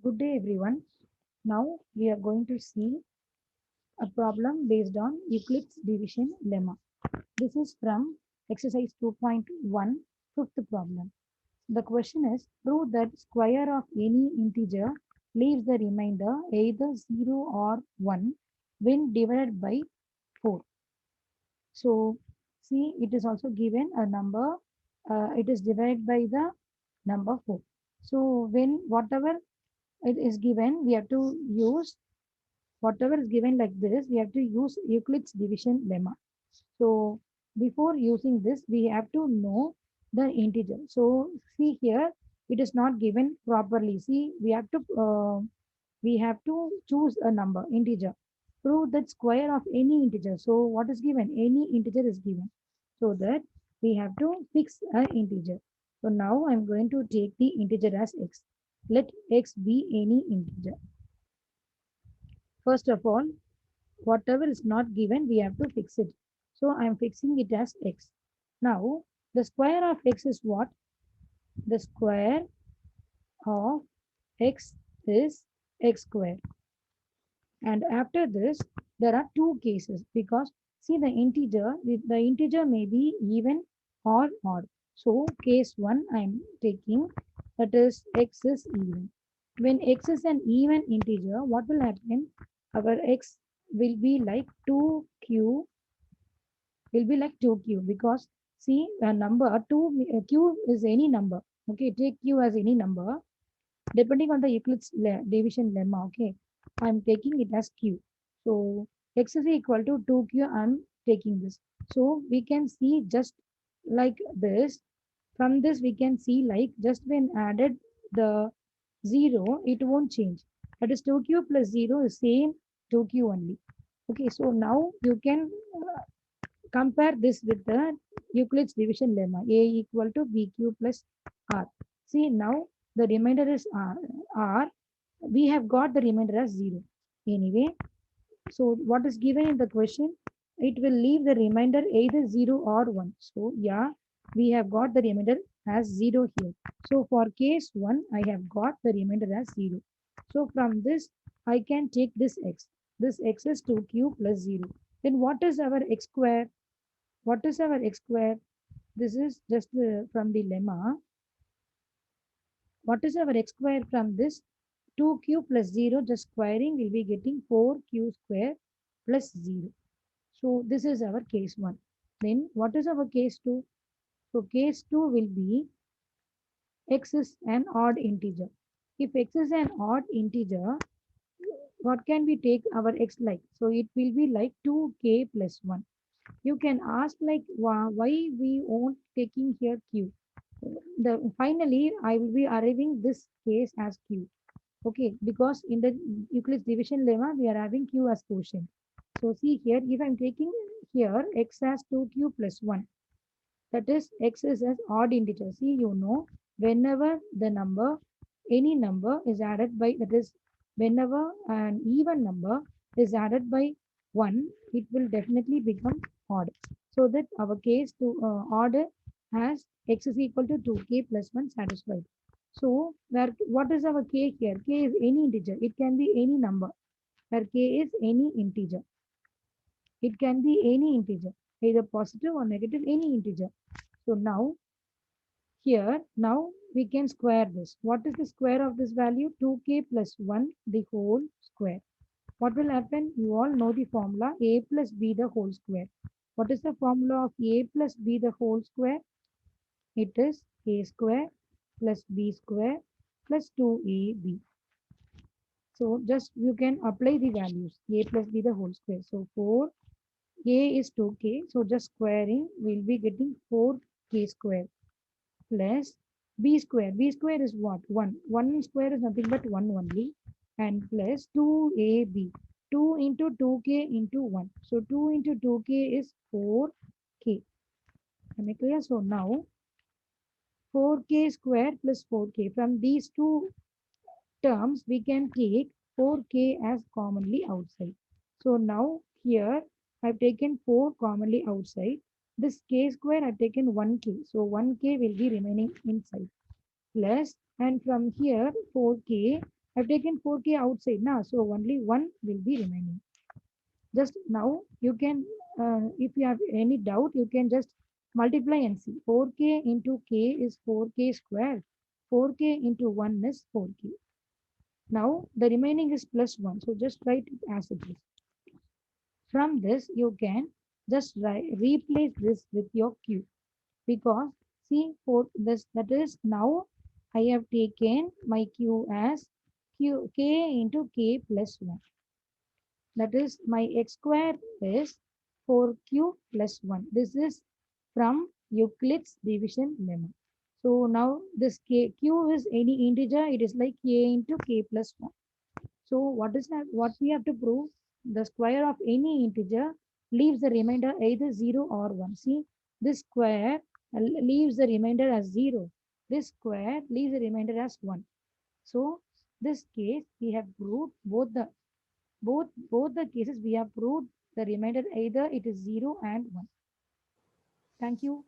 Good day, everyone. Now we are going to see a problem based on Euclid's division lemma. This is from exercise 2.1, fifth problem. The question is prove that square of any integer leaves the remainder either 0 or 1 when divided by 4. So, see, it is also given a number, it is divided by the number 4. So, when whatever it is given, we have to use whatever is given like this, we have to use Euclid's division lemma. So before using this, we have to know the integer. So see here, it is not given properly. See, we have to choose a number, integer. Prove that square of any integer. So what is given? Any integer is given. So that we have to fix an integer. So now I'm going to take the integer as x. Let x be any integer. First of all, whatever is not given, we have to fix it. So I am fixing it as x. Now, the square of x is what? The square of x is x square. And after this, there are two cases because see the integer may be even or odd. So case 1 I am taking, that is x is even. When x is an even integer, what will happen? Our x will be like 2q, will be like 2q, because see a number 2 q is any number. Okay, take q as any number depending on the Euclid's division lemma. Okay, I'm taking it as q. So x is equal to 2q. I'm taking this. So we can see just like this. From this we can see like just when added the 0, it won't change. That is 2q plus 0 is same 2q only. Okay, so now you can compare this with the Euclid's division lemma, A equal to BQ plus R. See, now the remainder is R. We have got the remainder as 0. Anyway, so what is given in the question? It will leave the remainder either 0 or 1. So, yeah, we have got the remainder as 0 here. So, for case 1, I have got the remainder as 0. So, from this, I can take this x. This x is 2q plus 0. Then what is our x square? What is our x square? This is just from the lemma. What is our x square from this? 2q plus 0, just squaring, will be getting 4q square plus 0. So this is our case 1. Then what is our case 2? So case 2 will be x is an odd integer. If x is an odd integer, what can we take our x like? So it will be like 2k plus 1. You can ask like why we won't taking here q. Finally I will be arriving this case as q. Okay, because in the Euclid's division lemma we are having q as quotient. So see here, if I'm taking here x as 2q plus 1, that is x is as odd integer. See, you know, whenever the number, any number is added by, that is whenever an even number is added by 1, it will definitely become odd. So that our case to odd has x is equal to 2k plus 1 satisfied. So where what is our k here? K is any integer. It can be any number. Where k is any integer. It can be any integer, either positive or negative, any integer. So now here, now we can square this. What is the square of this value? 2k plus 1, the whole square. What will happen? You all know the formula a plus b the whole square. What is the formula of a plus b the whole square? It is a square plus b square plus 2ab. So just you can apply the values a plus b the whole square. So 4, a is 2k. So just squaring, we'll be getting 4k square plus b square. B square is what? 1. 1 square is nothing but 1 only. And plus 2ab. 2 into 2k into 1. So 2 into 2k is 4k. Am I clear? So now 4k square plus 4k. From these two terms, we can take 4k as commonly outside. So now here I've taken 4 commonly outside. This k square I've taken 1k. So 1k will be remaining inside. Plus, and from here 4k, I've taken 4k outside now, so only 1 will be remaining. Just now you can, if you have any doubt, you can just multiply and see. 4k into k is 4k squared. 4k into 1 is 4k. Now the remaining is plus 1. So just write it as it is. From this, you can just replace this with your q, because see for this, that is, now I have taken my q as k into k plus 1. That is, my x square is 4q plus 1. This is from Euclid's division lemma. So now this q is any integer, it is like k into k plus 1. So what is that? What we have to prove? The square of any integer leaves the remainder either 0 or 1. See, this square leaves the remainder as 0. This square leaves the remainder as 1. So this case we have proved both the cases we have proved the remainder either it is 0 and 1. Thank you.